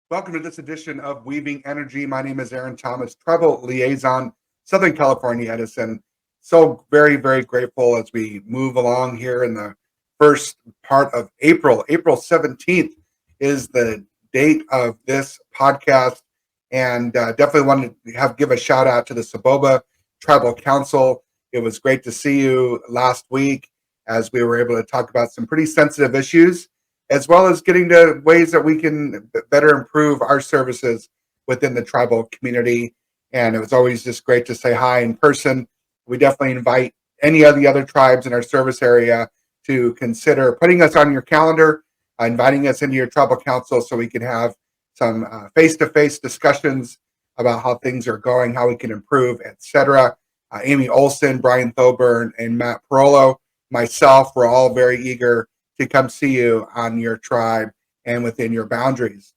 Welcome to this edition of Weaving Energy. My name is Aaron Thomas, Tribal Liaison, Southern California, Edison. So very grateful as we move along here in the first part of April. April 17th is the date of this podcast. And definitely want to give a shout out to the Saboba Tribal Council. It was great to see you last week as we were able to talk about some pretty sensitive issues, as well as getting to ways that we can better improve our services within the tribal community. And it was always just great to say hi in person. We definitely invite any of the other tribes in our service area to consider putting us on your calendar, inviting us into your tribal council so we can have some face-to-face discussions about how things are going, how we can improve, etc. Amy Olson, Brian Thoburn, and Matt Parolo, myself, we're all very eager to come see you on your tribe and within your boundaries.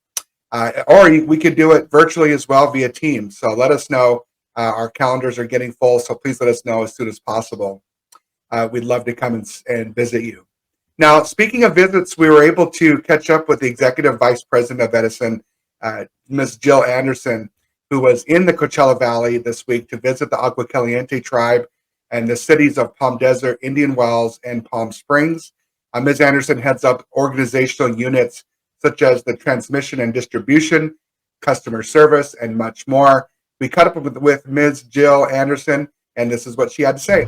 Or we could do it virtually as well via Teams. So let us know. Our calendars are getting full, so please let us know as soon as possible. We'd love to come and visit you. Now, speaking of visits, we were able to catch up with the Executive Vice President of Edison, Ms. Jill Anderson, who was in the Coachella Valley this week to visit the Agua Caliente tribe and the cities of Palm Desert, Indian Wells, and Palm Springs. Ms. Anderson heads up organizational units such as the transmission and distribution, customer service, and much more. We caught up with Ms. Jill Anderson, and this is what she had to say.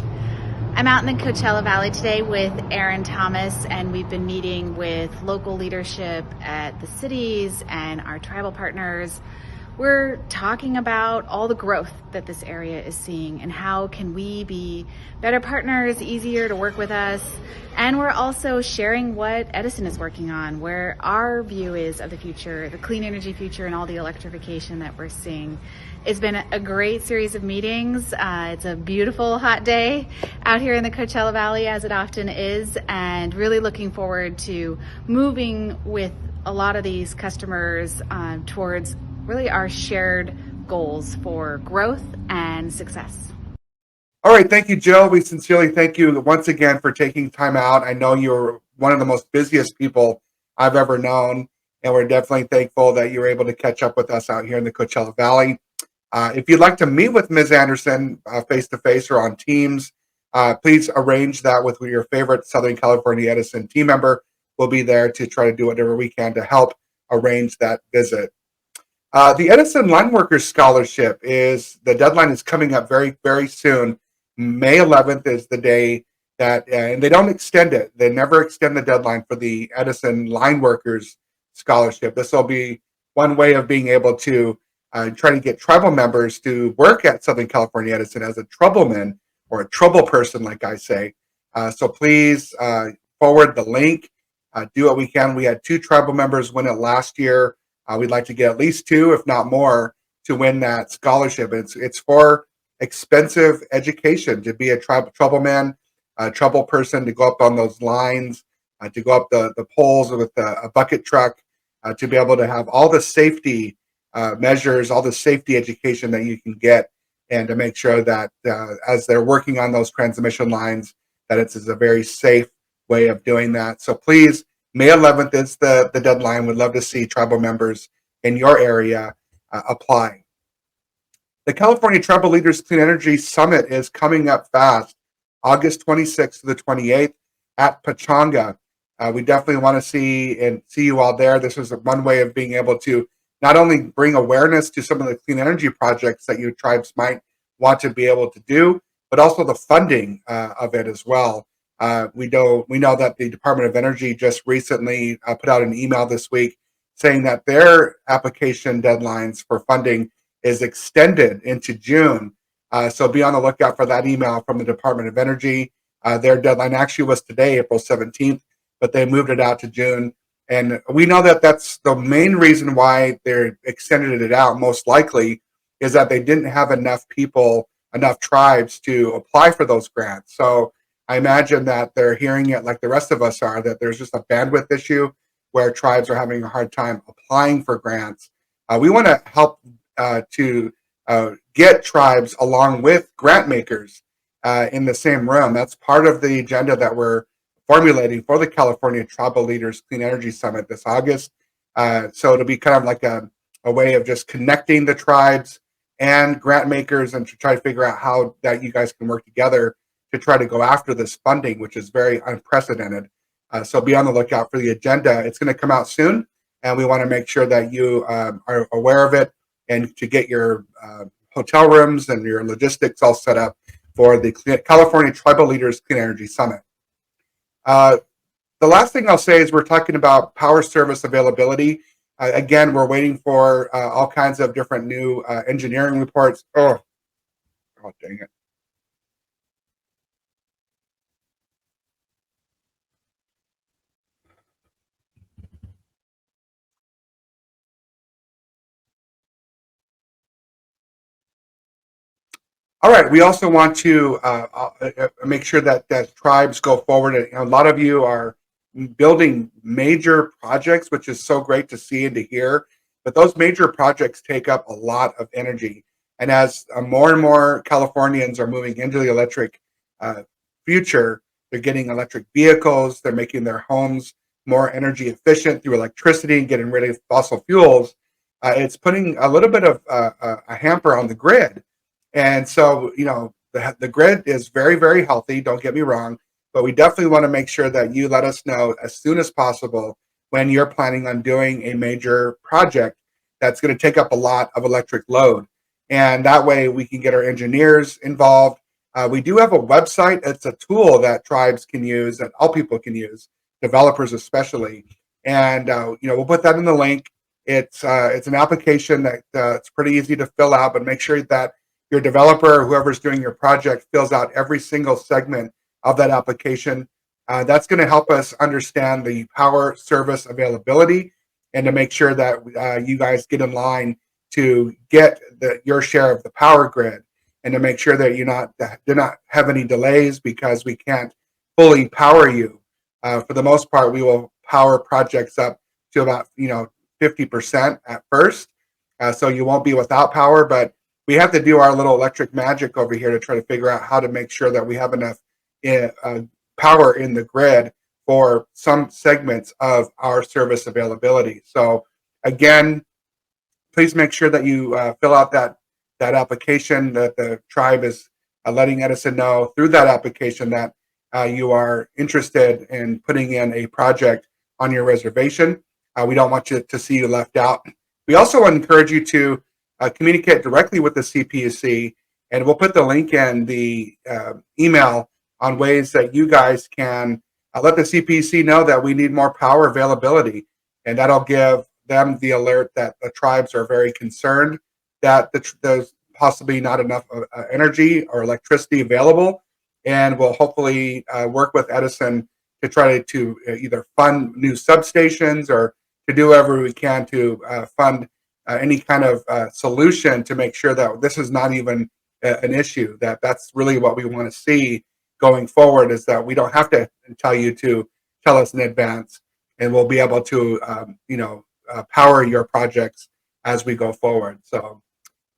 I'm out in the Coachella Valley today with Aaron Thomas, and we've been meeting with local leadership at the cities and our tribal partners. We're talking about all the growth that this area is seeing and how can we be better partners, easier to work with us. And we're also sharing what Edison is working on, where our view is of the future, the clean energy future, and all the electrification that we're seeing. It's been a great series of meetings. It's a beautiful hot day out here in the Coachella Valley, as it often is, and really looking forward to moving with a lot of these customers towards really our shared goals for growth and success. All right, thank you, Jill. We sincerely thank you once again for taking time out. I know you're one of the most busiest people I've ever known, and we're definitely thankful that you're able to catch up with us out here in the Coachella Valley. If you'd like to meet with Ms. Anderson face-to-face or on Teams, please arrange that with your favorite Southern California Edison team member. We'll be there to try to do whatever we can to help arrange that visit. The Edison Lineworker Scholarship the deadline is coming up very soon. May 11th is the day that, and they don't extend it. They never extend the deadline for the Edison Lineworkers Scholarship. This will be one way of being able to try to get tribal members to work at Southern California Edison as a troubleman or a trouble person, like I say. So please forward the link. Do what we can. We had 2 tribal members win it last year. We'd like to get at least 2, if not more, to win that scholarship. It's for expensive education, to be a trouble man, a trouble person, to go up on those lines, to go up the poles with a bucket truck, to be able to have all the safety measures, all the safety education that you can get, and to make sure that as they're working on those transmission lines, that it's a very safe way of doing that. So please, May 11th is the deadline. We'd love to see tribal members in your area apply. The California Tribal Leaders Clean Energy Summit is coming up fast, August 26th to the 28th at Pechanga. We definitely want to see you all there. This is one way of being able to not only bring awareness to some of the clean energy projects that your tribes might want to be able to do, but also the funding of it as well. We know that the Department of Energy just recently put out an email this week saying that their application deadlines for funding is extended into June. So be on the lookout for that email from the Department of Energy. Their deadline actually was today, April 17th, but they moved it out to June. And we know that that's the main reason why they extended it out, most likely, is that they didn't have enough tribes to apply for those grants. So I imagine that they're hearing it like the rest of us are, that there's just a bandwidth issue where tribes are having a hard time applying for grants. We want to help to get tribes along with grant makers in the same room. That's part of the agenda that we're formulating for the California Tribal Leaders Clean Energy Summit this August. So it'll be kind of like a way of just connecting the tribes and grant makers, and to try to figure out how that you guys can work together to try to go after this funding, which is very unprecedented. So be on the lookout for the agenda. It's going to come out soon, and we want to make sure that you are aware of it, and to get your hotel rooms and your logistics all set up for the California Tribal Leaders Clean Energy Summit. The last thing I'll say is we're talking about power service availability. Again, we're waiting for all kinds of different new engineering reports. Oh, dang it. All right. We also want to make sure that tribes go forward. And a lot of you are building major projects, which is so great to see and to hear. But those major projects take up a lot of energy. And as more and more Californians are moving into the electric future, they're getting electric vehicles. They're making their homes more energy efficient through electricity and getting rid of fossil fuels. It's putting a little bit of a hamper on the grid. And so, the grid is very, very healthy. Don't get me wrong, but we definitely want to make sure that you let us know as soon as possible when you're planning on doing a major project that's going to take up a lot of electric load. And that way we can get our engineers involved. We do have a website. It's a tool that tribes can use, that all people can use, developers especially. And, we'll put that in the link. It's an application that it's pretty easy to fill out, but make sure that your developer or whoever's doing your project fills out every single segment of that application. That's going to help us understand the power service availability, and to make sure that you guys get in line to get your share of the power grid, and to make sure that do not have any delays because we can't fully power you. For the most part, we will power projects up to about 50% at first, so you won't be without power, but we have to do our little electric magic over here to try to figure out how to make sure that we have enough power in the grid for some segments of our service availability. So again, please make sure that you fill out that application, that the tribe is letting Edison know through that application that you are interested in putting in a project on your reservation. We don't want you to see you left out. We also encourage you to communicate directly with the CPUC, and we'll put the link in the email on ways that you guys can let the CPUC know that we need more power availability, and that'll give them the alert that the tribes are very concerned that there's possibly not enough energy or electricity available, and we'll hopefully work with Edison to try to either fund new substations or to do whatever we can to fund any kind of solution to make sure that this is not even an issue. That's really what we want to see going forward, is that we don't have to tell us in advance, and we'll be able to power your projects as we go forward. So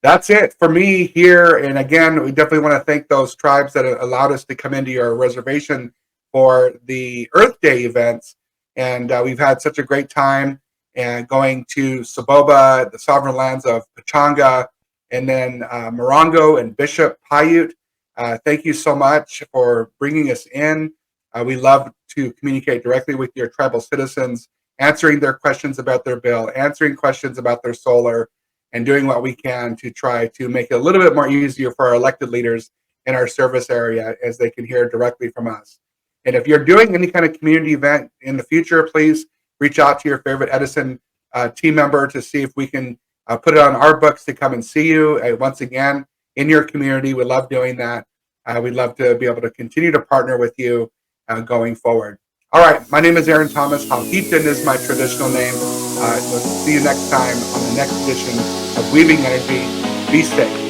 that's it for me here. And again, we definitely want to thank those tribes that allowed us to come into your reservation for the Earth Day events. And we've had such a great time, and going to Saboba, the sovereign lands of Pechanga, and then Morongo and Bishop Paiute. Thank you so much for bringing us in. We love to communicate directly with your tribal citizens, answering their questions about their bill, answering questions about their solar, and doing what we can to try to make it a little bit more easier for our elected leaders in our service area, as they can hear directly from us. And if you're doing any kind of community event in the future, please reach out to your favorite Edison team member to see if we can put it on our books to come and see you once again in your community. We love doing that. We'd love to be able to continue to partner with you going forward. All right, my name is Aaron Thomas. Halhitin is my traditional name. We'll see you next time on the next edition of Weaving Energy. Be safe.